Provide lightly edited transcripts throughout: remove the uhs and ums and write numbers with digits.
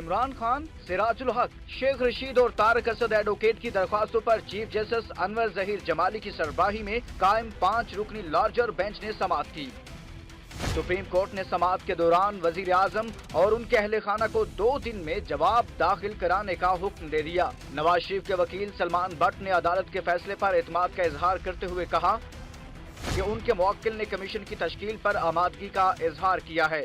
इमरान खान, सिराजुल हक, शेख रशीद और तारक असद एडवोकेट की दरख्वास्तों पर चीफ जस्टिस अनवर जहीर जमाली की सरबराही में कायम 5 रुकनी लार्जर बेंच ने समाअत की। सुप्रीम कोर्ट ने समाअत के दौरान वजीर आजम और उनके अहले खाना को 2 दिन में जवाब दाखिल कराने का हुक्म दे दिया। नवाज शरीफ के वकील सलमान भट्ट ने अदालत के फैसले पर एतमाद का इजहार करते हुए कहा कि उनके मुवक्किल ने कमीशन की तश्कील पर आमादगी का इजहार किया है।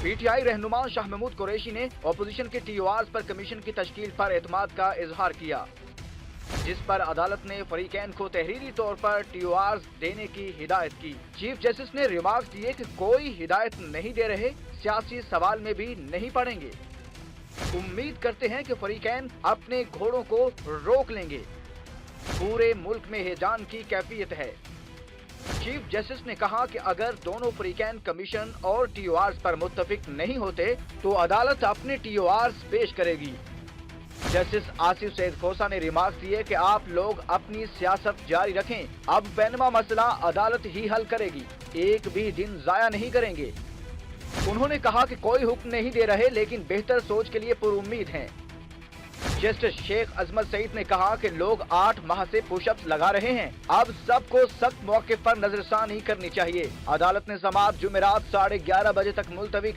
पीटीआई रहनुमा शाह महमूद कुरैशी ने अपोजिशन के टीओआर्स पर कमीशन की तश्कील पर एतमाद का इजहार किया, जिस पर अदालत ने फरीकैन को तहरीरी तौर पर टीओआर्स देने की हिदायत की। चीफ जस्टिस ने रिमार्क्स दिए कि कोई हिदायत नहीं दे रहे, सियासी सवाल में भी नहीं पड़ेंगे। उम्मीद करते हैं कि फरीकैन अपने घोड़ों को रोक लेंगे। पूरे मुल्क में हैजान की कैफियत है। चीफ जस्टिस ने कहा कि अगर दोनों फरीकैन कमीशन और टीओआर्स पर मुत्तफिक नहीं होते तो अदालत अपने टीओआर्स पेश करेगी। जस्टिस आसिफ सईद खोसा ने रिमार्क दिए कि आप लोग अपनी सियासत जारी रखें, अब पैनमा मसला अदालत ही हल करेगी, एक भी दिन जाया नहीं करेंगे। उन्होंने कहा कि कोई हुक्म नहीं दे रहे लेकिन बेहतर सोच के लिए पुरुम्मीद हैं। जस्टिस शेख अजमत सईद ने कहा कि लोग 8 माह से पुशअप्स लगा रहे हैं, अब सबको सख्त मौके पर नजरसानी करनी चाहिए। अदालत ने समाअत जुमेरात 11:30 बजे तक मुलतवी